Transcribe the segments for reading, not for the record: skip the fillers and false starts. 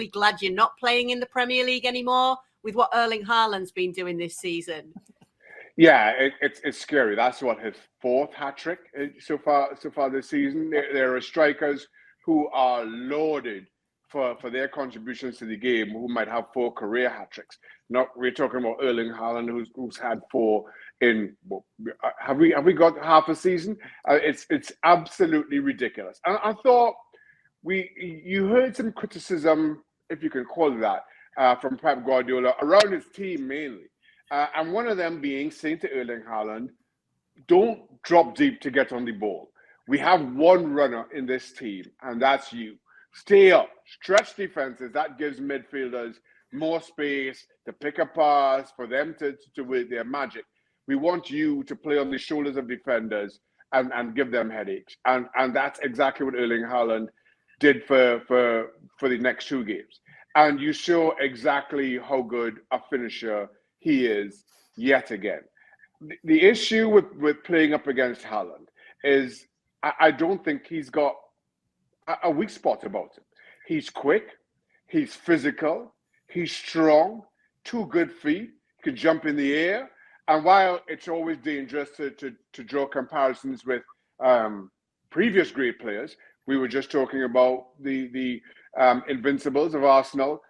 probably glad you're not playing in the Premier League anymore with what Erling Haaland's been doing this season. Yeah, it's scary. That's what his fourth hat trick so far this season. There are strikers who are lauded for their contributions to the game who might have 4 career hat tricks. We're talking about Erling Haaland who's had 4 in. Have we got half a season? It's absolutely ridiculous. And I thought you heard some criticism, if you can call it that, from Pep Guardiola around his team mainly. And one of them being saying to Erling Haaland, don't drop deep to get on the ball. We have one runner in this team, and that's you. Stay up, stretch defenses. That gives midfielders more space to pick a pass, for them to work their magic. We want you to play on the shoulders of defenders and give them headaches. And that's exactly what Erling Haaland did for the next 2 games. And you show exactly how good a finisher he is yet again. The issue with playing up against Haaland is I don't think he's got a weak spot about him. He's quick, he's physical, he's strong, 2 good feet, he can jump in the air. And while it's always dangerous to draw comparisons with previous great players, we were just talking about the Invincibles of Arsenal.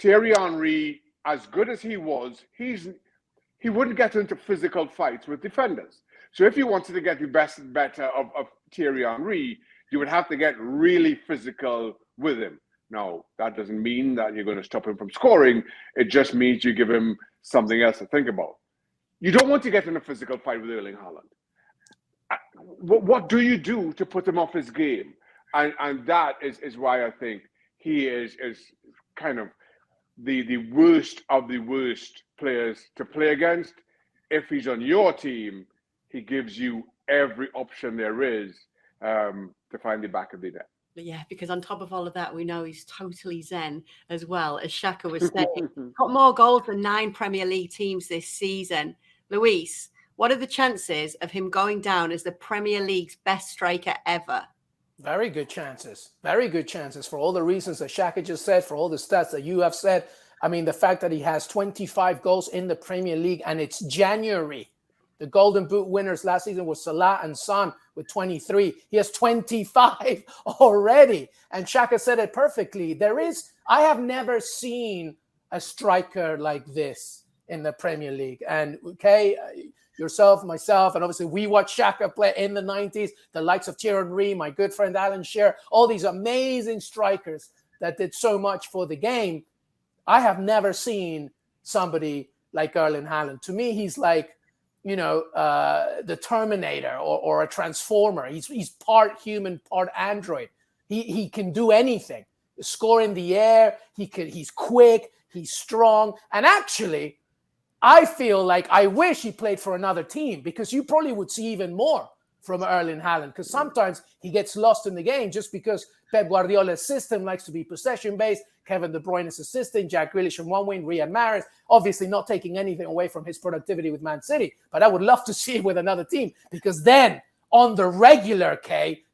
Thierry Henry, as good as he was, he wouldn't get into physical fights with defenders. So if you wanted to get the best and better of Thierry Henry, you would have to get really physical with him. Now, that doesn't mean that you're going to stop him from scoring. It just means you give him something else to think about. You don't want to get in a physical fight with Erling Haaland. What do you do to put him off his game? And that is why I think he is kind of the worst of the worst players to play against. If he's on your team, he gives you every option there is to find the back of the net. Yeah, because on top of all of that, we know he's totally zen as well, as Shaka was saying. Got more goals than 9 Premier League teams this season. Luis, what are the chances of him going down as the Premier League's best striker ever? Very good chances. Very good chances for all the reasons that Shaka just said, for all the stats that you have said. I mean, the fact that he has 25 goals in the Premier League and it's January. The Golden Boot winners last season were Salah and Son with 23. He has 25 already. And Shaka said it perfectly. I have never seen a striker like this in the Premier League. And okay, yourself, myself, and obviously we watched Shaka play in the 90s, the likes of Thierry Henry, my good friend Alan Shearer, all these amazing strikers that did so much for the game. I have never seen somebody like Erling Haaland. To me, he's like, the Terminator or a Transformer. He's part human, part android. He can do anything. Score in the air. He's quick. He's strong. And actually, I feel like I wish he played for another team, because you probably would see even more from Erling Haaland, because sometimes he gets lost in the game just because Pep Guardiola's system likes to be possession-based. Kevin De Bruyne's assistant, Jack Grealish in one wing, Riyad Mahrez, obviously not taking anything away from his productivity with Man City, but I would love to see it with another team, because then on the regular,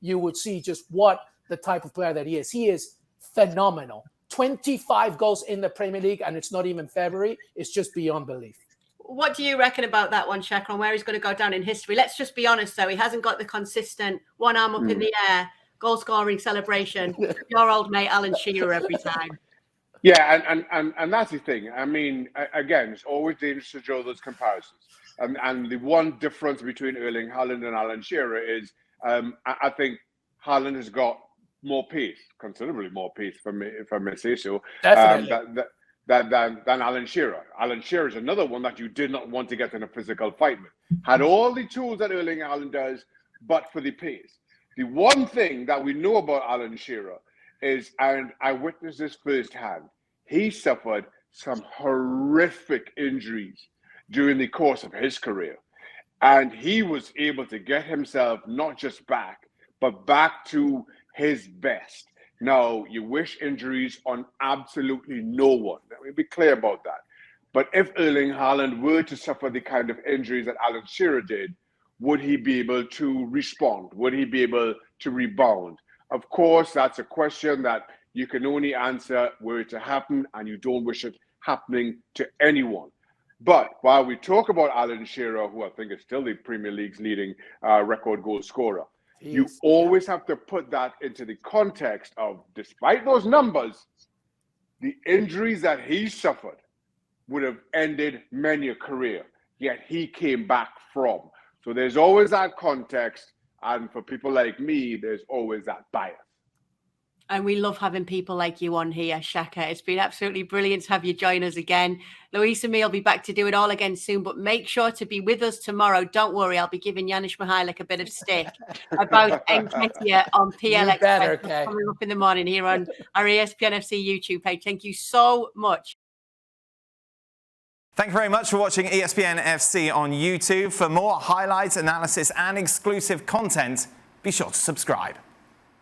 you would see just what the type of player that he is. He is phenomenal. 25 goals in the Premier League, and it's not even February. It's just beyond belief. What do you reckon about that one, Shaka, on where he's going to go down in history? Let's just be honest, though. He hasn't got the consistent one arm up in the air, goal-scoring celebration. Your old mate, Alan Shearer, every time. Yeah, and that's the thing. I mean, again, it's always dangerous to draw those comparisons. And the one difference between Erling Haaland and Alan Shearer is I think Haaland has got more pace, considerably more pace, if I may say so. Definitely. Than Alan Shearer. Alan Shearer is another one that you did not want to get in a physical fight with. Had all the tools that Erling Haaland does, but for the pace. The one thing that we know about Alan Shearer is, and I witnessed this firsthand, he suffered some horrific injuries during the course of his career. And he was able to get himself not just back, but back to his best. Now, you wish injuries on absolutely no one. Let me be clear about that. But if Erling Haaland were to suffer the kind of injuries that Alan Shearer did, would he be able to respond? Would he be able to rebound? Of course, that's a question that You can only answer were it to happen, and you don't wish it happening to anyone. But while we talk about Alan Shearer, who I think is still the Premier League's leading record goal scorer, you always have to put that into the context of, despite those numbers, the injuries that he suffered would have ended many a career, yet he came back from. So there's always that context, and for people like me, there's always that bias. And we love having people like you on here, Shaka. It's been absolutely brilliant to have you join us again. Luis and me will be back to do it all again soon, but make sure to be with us tomorrow. Don't worry, I'll be giving Janusz Mihajlovic a bit of stick about Nketiah on PLX coming up in the morning here on our ESPN FC YouTube page. Thank you so much. Thank you very much for watching ESPN FC on YouTube. For more highlights, analysis and exclusive content, be sure to subscribe.